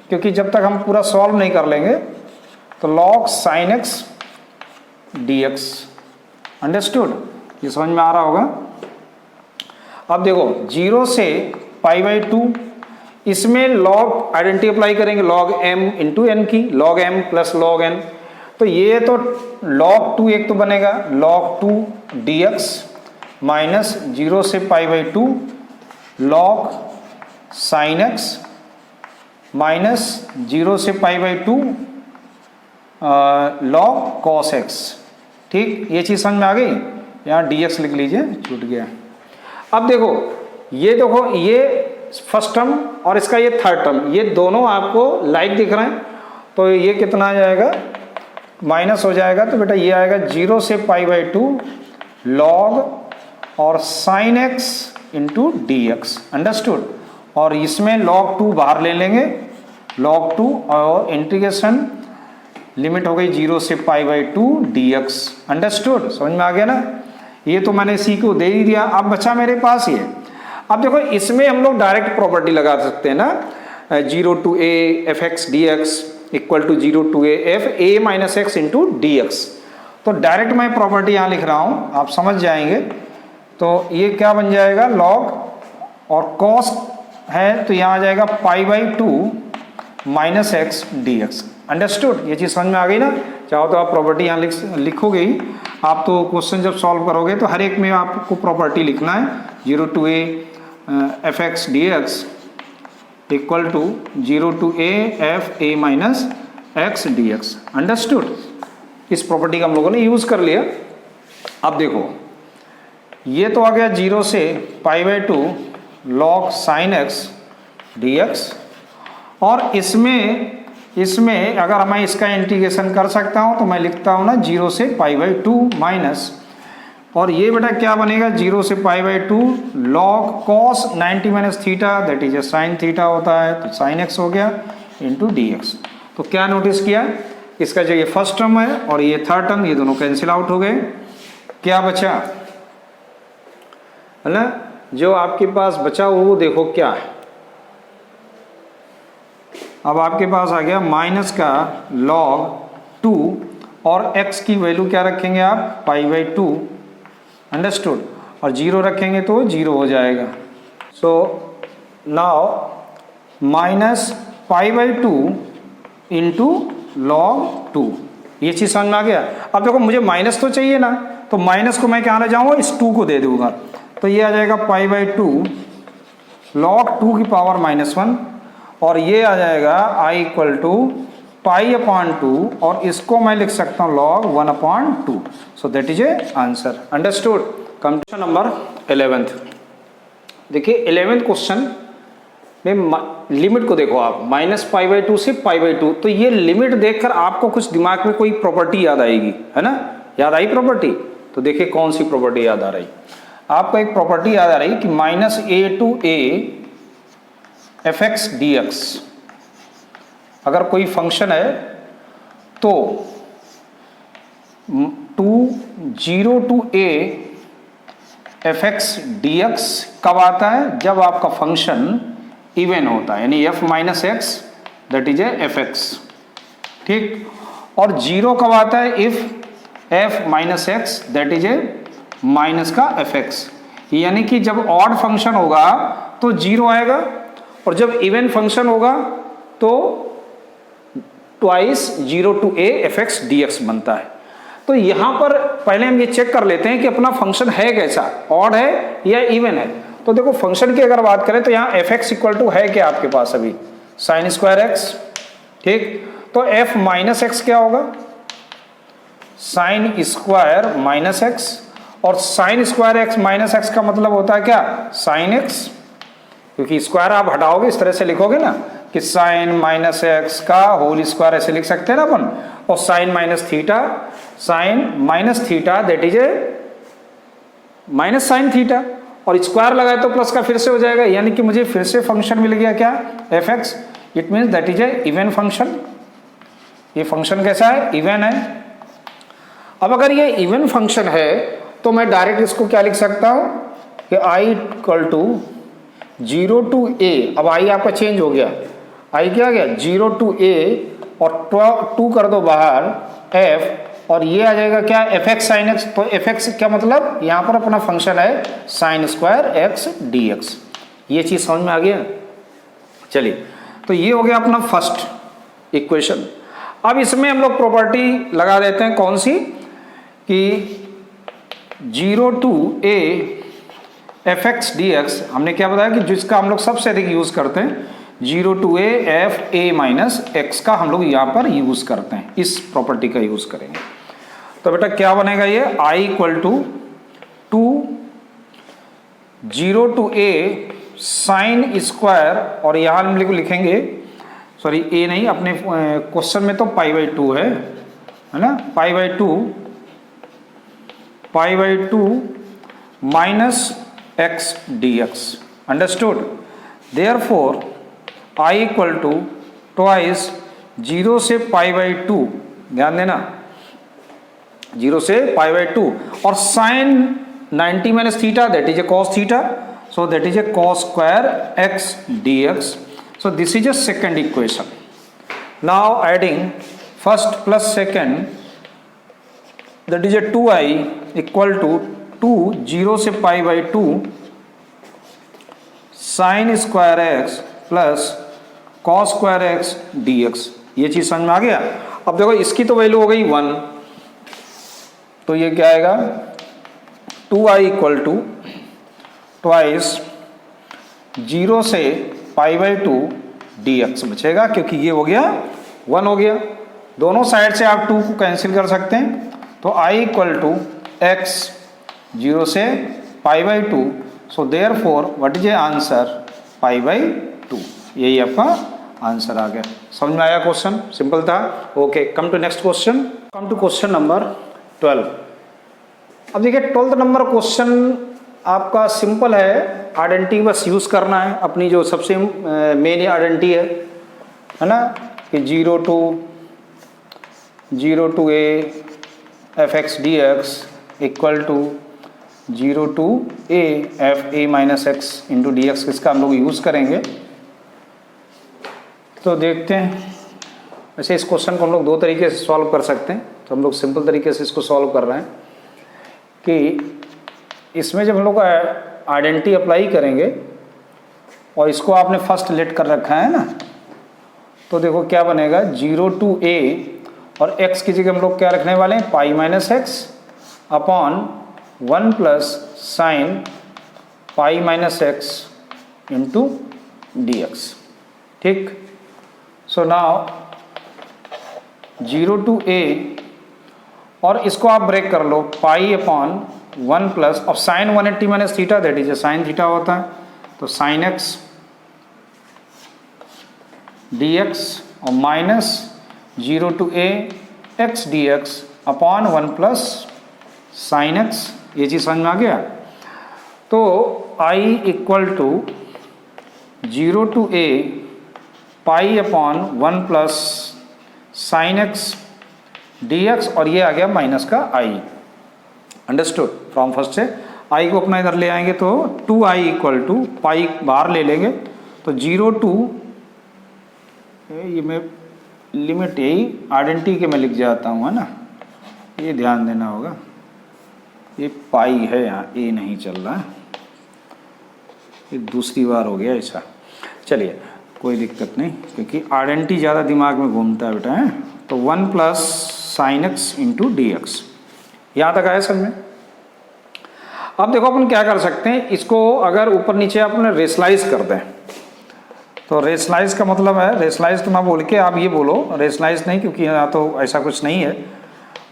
क्योंकि जब तक हम पूरा सॉल्व नहीं कर लेंगे। तो log sin x dx, understood, ये समझ में आ रहा होगा। अब देखो 0 से π/2, इसमें log आइडेंटिटी अप्लाई करेंगे log m × n की, log m + log n। तो ये तो log 2 एक तो बनेगा log 2 dx माइनस 0 से π/2 log sin x माइनस 0 से π/2 log cos x। ठीक, ये चीज़ समझ में आ गई। यहाँ dx लिख लीजिए, छूट गया। अब देखो ये फर्स्ट टर्म और इसका ये थर्ड टर्म, ये दोनों आपको लाइक दिख रहे हैं। तो ये कितना आ जाएगा, माइनस हो जाएगा। तो बेटा ये आएगा 0 से π/2 log और sin x × dx, अंडरस्टूड। और इसमें log 2 बाहर ले लेंगे, log 2 और इंटीग्रेशन लिमिट हो गई 0 से π/2 dx, अंडरस्टूड। समझ में आ गया ना। ये तो मैंने सी को दे ही दिया। अब बचा मेरे पास ये। अब देखो इसमें हम लोग डायरेक्ट प्रॉपर्टी लगा सकते हैं ना, 0 to a fx dx = 0 to a f a - x × dx। तो डायरेक्ट मैं प्रॉपर्टी यहाँ लिख रहा हूँ, आप समझ जाएंगे। तो ये क्या बन जाएगा, log और cos है तो यहाँ आ जाएगा π/2 - x dx, अंडरस्टूड। ये चीज़ समझ में आ गई ना। चाहो तो आप प्रॉपर्टी यहाँ लिखोगे ही। आप तो क्वेश्चन जब सॉल्व करोगे तो हर एक में आपको प्रॉपर्टी लिखना है। 0 to a fx dx = 0 to a f a - x dx, understood. इस प्रॉपर्टी का हम लोगों ने यूज़ कर लिया। अब देखो ये तो आ गया 0 से π/2 log sin x dx, और इसमें अगर मैं इसका इंटीग्रेशन कर सकता हूं तो मैं लिखता हूं ना 0 से π/2 माइनस, और ये बेटा क्या बनेगा 0 से π/2 log cos 90 - theta that is sin theta होता है, तो sin x हो गया × dx। तो क्या नोटिस किया, इसका जो ये फर्स्ट टर्म है और ये थर्ड टर्म, ये दोनों कैंसिल आउट हो गए। क्या बचा, है ना। जो आपके पास बचा हुआ वो देखो क्या है, अब आपके पास आ गया माइनस का log 2 और x की वैल्यू क्या रखेंगे आप, π/2, अंडरस्टूड, और 0 रखेंगे तो 0 हो जाएगा। So now minus π/2 into log 2, ये चीज़ समझ में आ गया। अब देखो मुझे माइनस तो चाहिए ना, तो माइनस को मैं क्या ले जाऊँगा, इस 2 को दे दूंगा, तो ये आ जाएगा π/2 log 2 की पावर -1, और ये आ जाएगा I इक्वल टू π/2, और इसको मैं लिख सकता हूँ log 1/2। So that is a answer, understood. Question number 11th, देखिए 11th क्वेश्चन में लिमिट को देखो आप, -π/2 से π/2, तो ये लिमिट देखकर आपको कुछ दिमाग में कोई प्रॉपर्टी याद आएगी, है ना। याद आई प्रॉपर्टी, तो देखिए कौन सी प्रॉपर्टी याद आ रही। आपको एक प्रॉपर्टी याद आ रही कि -a to a fx dx, अगर कोई फंक्शन है तो 0 to a fx dx कब आता है, जब आपका फंक्शन इवन होता है, यानी f minus x that is A fx, ठीक। और 0 कब आता है, if f minus x that is A minus का fx, यानी कि जब ऑड फंक्शन होगा तो 0 आएगा, और जब इवन फंक्शन होगा तो twice 0 to a fx dx बनता है। तो यहां पर पहले हम ये चेक कर लेते हैं कि अपना फंक्शन है कैसा, ऑड है या इवन है। तो देखो फंक्शन की अगर बात करें तो यहाँ fx इक्वल टू है क्या आपके पास अभी, sin स्क्वायर x, ठीक। तो f माइनस एक्स क्या होगा, sin स्क्वायर माइनस एक्स, और sin square x minus x का मतलब होता है क्या, sin x, क्योंकि स्क्वायर आप हटाओगे इस तरह से लिखोगे ना कि sin माइनस एक्स का होल स्क्वायर, ऐसे लिख सकते हैं ना अपन, और sin minus theta, sin minus theta that is A minus sin theta, और स्क्वायर लगाए तो प्लस का फिर से हो जाएगा, यानी कि मुझे फिर से फंक्शन मिल गया क्या, fx, it means that is A even function. ये फंक्शन कैसा है, इवन है। अब अगर ये इवन फंक्शन है तो मैं डायरेक्ट इसको क्या लिख सकता हूं कि I equal to 0 to a, अब I आपका चेंज हो गया, I क्या आ गया 0 to a, और 2 कर दो बाहर f, और ये आ जाएगा क्या, fx sin x, तो fx क्या मतलब, यहाँ पर अपना फंक्शन है sin स्क्वायर x dx। ये चीज समझ में आ गया। चलिए, तो ये हो गया अपना फर्स्ट इक्वेशन। अब इसमें हम लोग प्रॉपर्टी लगा देते हैं, कौन सी, कि 0 to a fx dx, हमने क्या बताया कि जिसका हम लोग सबसे अधिक यूज करते हैं, 0 to a f a minus x का हम लोग यहाँ पर यूज करते हैं, इस प्रॉपर्टी का यूज करेंगे। तो बेटा क्या बनेगा ये, I equal to 0 to a sin square, और यहाँ हम लिखेंगे, सॉरी a नहीं, अपने क्वेश्चन में तो π/2 है ना, π/2 minus x dx, understood. Therefore I equal to twice 0 से π/2, ध्यान देना 0 से π/2, और sine 90 minus theta that is a cos theta, so that is a cos square x dx। So this is a second equation. Now adding first plus second that is a 2i equal to 0 से π/2 sine square x plus cos square x dx। ये चीज समझ में आ गया। अब देखो इसकी तो वैल्यू हो गई 1, तो ये क्या आएगा, 2i इक्वल टू ट्वाइस 0 से π/2 dx बचेगा, क्योंकि ये हो गया 1 हो गया। दोनों साइड से आप 2 को कैंसिल कर सकते हैं, तो i इक्वल टू x 0 से π/2, सो therefore what is a answer, π/2। यही आपका आंसर आ गया। समझ में आया क्वेश्चन, सिंपल था। Okay, come to next question, come to question number 12। अब देखिए 12th नंबर क्वेश्चन आपका सिंपल है, आइडेंटिटी बस यूज करना है, अपनी जो सबसे मेन आइडेंटिटी है ना, कि 0 to a fx dx equal to 0 to a F A minus x into D X, किसका हम लोग यूज़ करेंगे। तो देखते हैं, वैसे इस क्वेश्चन को हम लोग दो तरीके से सॉल्व कर सकते हैं। तो हम लोग सिंपल तरीके से इसको सॉल्व कर रहे हैं कि इसमें जब हम लोग आइडेंटिटी अप्लाई करेंगे और इसको आपने फर्स्ट लेट कर रखा है ना, तो देखो क्या बनेगा 0 to a और x की जगह हम लोग क्या रखने वाले हैं, pi minus x upon 1 plus sine pi minus x into D x. ठीक, सो नाउ 0 to a और इसको आप ब्रेक कर लो, पाई अपॉन 1 प्लस, अब sine 180 minus theta that is sine theta होता है, तो साइन एक्स डी एक्स और minus 0 to a X D X upon 1 plus sine X, ये चीज़ समझ में आ गया। तो I equal to 0 to a pi upon 1 plus sine X D X और ये आ गया माइनस का I। अंडरस्टूड, फ्रॉम फर्स्ट से I को अपना इधर ले आएंगे तो 2I इक्वल टू पाई बाहर ले लेंगे, तो 0 to ये मैं लिमिट यही आइडेंटिटी के मैं लिख जाता हूँ, है ना, ये ध्यान देना होगा। ये पाई है यहाँ, ए नहीं चल रहा है, ये दूसरी बार हो गया ऐसा। चलिए कोई दिक्कत नहीं, क्योंकि आइडेंटिटी ज़्यादा दिमाग में घूमता है बेटा, है। तो 1 plus sine x into D x, यहाँ तक आया समझ में। अब देखो अपन क्या कर सकते हैं, इसको अगर ऊपर नीचे अपने रेशलाइज कर दें, तो रेशलाइज का मतलब है, रेशलाइज तो ना बोल के आप ये बोलो रेशलाइज नहीं, क्योंकि यहाँ तो ऐसा कुछ नहीं है।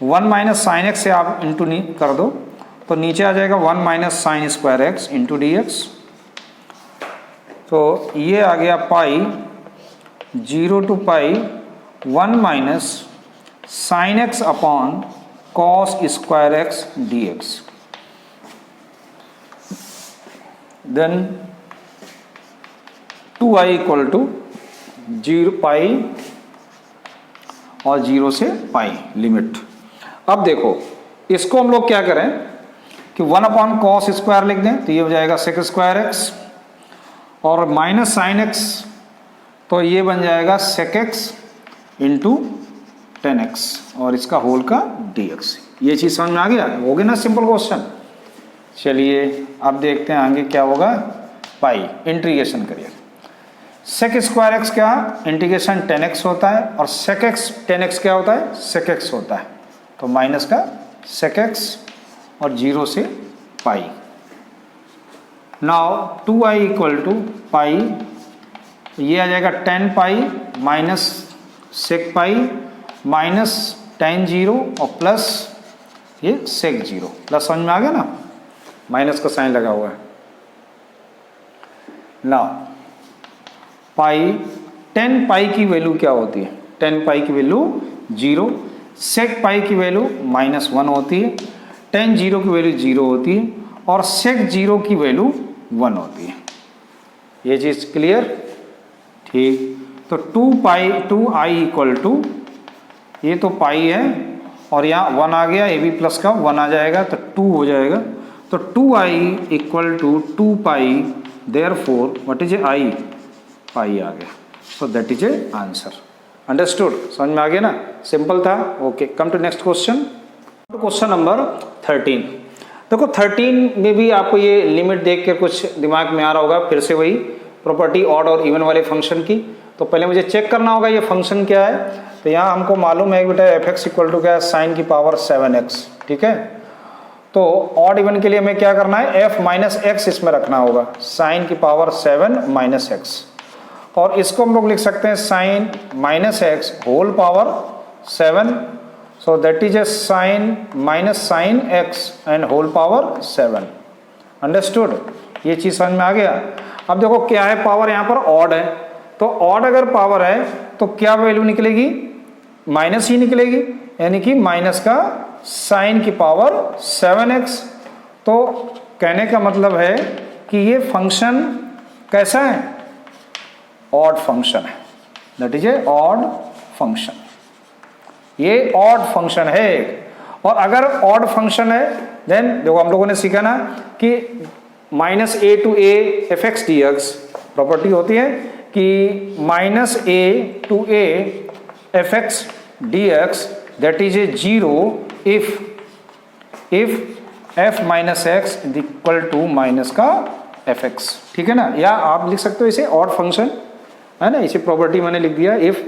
1 माइनस साइन एक्स से आप इंटू कर दो, तो नीचे आ जाएगा 1 minus sine square x into D x, तो ये आ गया pi 0 to pi 1 minus sine x upon cos square x D x, then 2I equal to 0 pi और 0 से पाई लिमिट। अब देखो इसको हम लोग क्या करें कि 1 अपॉन कॉस स्क्वायर लिख दें, तो ये हो जाएगा सेक स्क्वायर एक्स, और माइनस साइन एक्स तो ये बन जाएगा sec x into tan x और इसका होल का डी एक्स। ये चीज़ समझ में आ गया, हो गया ना सिंपल क्वेश्चन। चलिए अब देखते हैं आगे क्या होगा। पाई इंटीग्रेशन करिए, सेक स्क्वायर एक्स क्या इंटीग्रेशन टेन एक्स होता है, और सेक एक्स टेन एक्स क्या होता है, सेक एक्स होता है, तो माइनस का सेक एक्स और 0 से pi. Now 2I equal to pi, ये आ जाएगा 10 pi minus sec pi minus tan 0 और प्लस ये सेक 0, प्लस समझ में आ गया ना, माइनस का साइन लगा हुआ है। नाउ पाई 10 पाई की वैल्यू क्या होती है, 10 पाई की वैल्यू 0, सेक पाई की वैल्यू -1 होती है, टेन 0 की वैल्यू 0 होती है और सेक 0 की वैल्यू 1 होती है। ये चीज़ क्लियर, ठीक। तो 2I इक्वल टू, ये तो पाई है और यहाँ 1 आ गया, ये भी प्लस का 1 आ जाएगा तो 2 हो जाएगा, तो 2I equal to 2 pi, therefore what is I, pi आ गया, so that is a answer. Understood, समझ में आ गया ना, सिंपल था। Okay, come to next question, question number 13। देखो 13 में भी आपको ये लिमिट देख के कुछ दिमाग में आ रहा होगा, फिर से वही प्रॉपर्टी ऑड और इवन वाले फंक्शन की। तो पहले मुझे चेक करना होगा ये फंक्शन क्या है। तो यहाँ हमको मालूम है बेटा एफ एक्स इक्वल टू क्या है, साइन की पावर 7x, ठीक है। तो ऑड इवन के लिए हमें क्या करना है, f माइनस एक्स इसमें रखना होगा, साइन की पावर 7 माइनस एक्स, और इसको हम लोग लिख सकते हैं sine minus x whole power 7, so that is a sine minus sine x and whole power 7। Understood, ये चीज़ समझ में आ गया। अब देखो क्या है, पावर यहाँ पर ऑड है, तो ऑड अगर पावर है तो क्या वैल्यू निकलेगी, माइनस ही निकलेगी, यानी कि माइनस का साइन की पावर 7x। तो कहने का मतलब है कि ये फंक्शन कैसा है, ऑड फंक्शन है, that is A odd function. ये ऑड फंक्शन है और अगर ऑड फंक्शन है देन देखो हम लोगों ने सीखा ना कि -a to a fx dx property होती है कि -a to a fx dx that is a 0 if f minus x is equal to minus का fx, ठीक है ना। या आप लिख सकते हो इसे ऑड फंक्शन, है ना, इसे प्रॉपर्टी मैंने लिख दिया इफ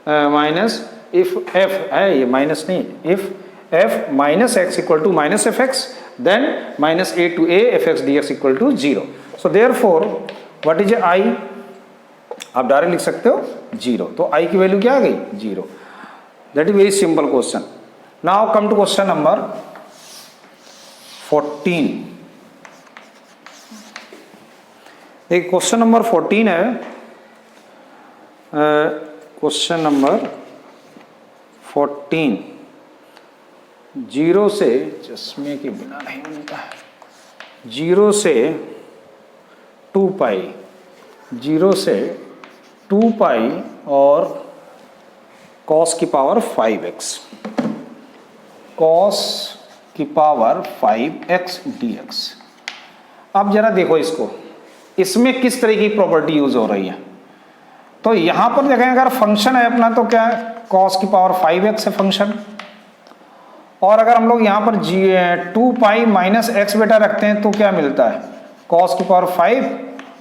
f है, ये माइनस नहीं, if f minus x equal to minus f x then -a to a fx dx equal to 0। So therefore what is i, आप डायरेक्ट लिख सकते हो 0, तो i की वैल्यू क्या आ गई 0। That is very simple question. Now come to question number 14। एक क्वेश्चन नंबर 14 है, क्वेश्चन नंबर 14 0 से, चश्मे के बिना नहीं बनता है, 0 से 2 पाई, 0 से 2 पाई और cos की पावर 5x, cos की पावर 5x dx। अब जरा देखो इसको, इसमें किस तरह की प्रॉपर्टी यूज हो रही है। तो यहां पर देखें अगर फंक्शन है अपना तो क्या है, cos की पावर 5x है फंक्शन, और अगर हम लोग यहाँ पर 2 पाई माइनस एक्स बेटा रखते हैं तो क्या मिलता है, cos की पावर 5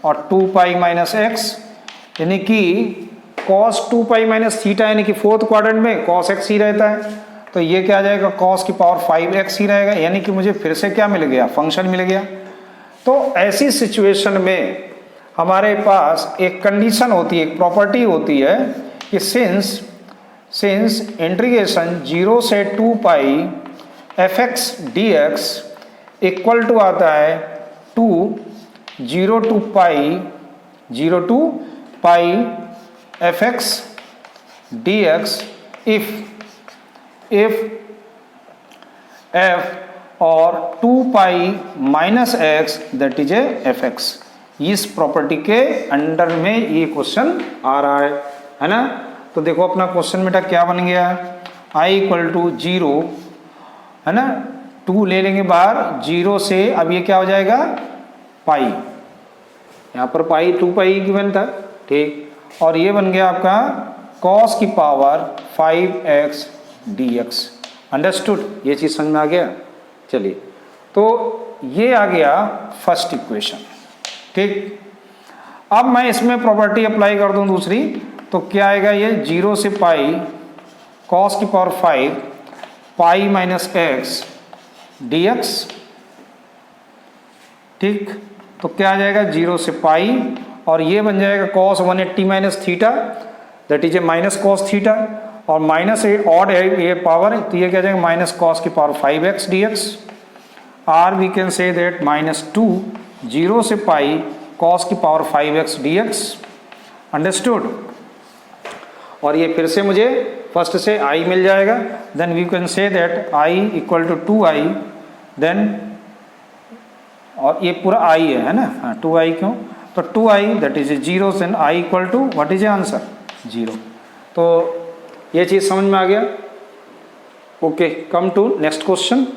और 2 पाई माइनस एक्स, यानी कि cos 2 पाई माइनस थीटा, यानी कि फोर्थ क्वाड्रेंट में cos x ही रहता है, तो ये क्या आ जाएगा cos की पावर 5x ही रहेगा, यानी कि मुझे फिर से क्या मिल गया, फंक्शन मिल गया। तो ऐसी सिचुएशन में हमारे पास एक कंडीशन होती है, एक प्रॉपर्टी होती है कि सिंस इंटीग्रेशन 0 से 2 पाई fx dx इक्वल टू आता है 0 to pi fx dx if f और 2 pi minus x that is A fx। इस प्रॉपर्टी के अंडर में ये क्वेश्चन आ रहा है ना। तो देखो अपना क्वेश्चन बेटा क्या बन गया, i इक्वल टू 0, है ना, 2 ले लेंगे बाहर, 0 से अब ये क्या हो जाएगा पाई, यहाँ पर पाई 2 पाई गिवन था, ठीक, और ये बन गया आपका cos की पावर 5x dx। अंडरस्टूड, ये चीज समझ में आ गया। चलिए, तो ये आ गया फर्स्ट इक्वेशन, ठीक। अब मैं इसमें प्रॉपर्टी अप्लाई कर दूं दूसरी, तो क्या आएगा ये 0 से पाई cos की power 5 pi minus x dx, ठीक। तो क्या आ जाएगा 0 से पाई, और ये बन जाएगा cos 180 minus theta that is A minus cos theta, और माइनस ऑड है ये पावर, तो ये क्या जाएगा माइनस cos की पावर 5x dx, और वी कैन से दैट -2 0 से पाई cos की पावर 5x dx। अंडरस्टूड। और ये फिर से मुझे फर्स्ट से i मिल जाएगा, then we can say that i equal to 2i, देन और ये पूरा i है ना, हाँ 2i क्यों, तो 2i that is 0, then i equal to what is answer 0। तो ये चीज समझ में आ गया। Okay, come to next question.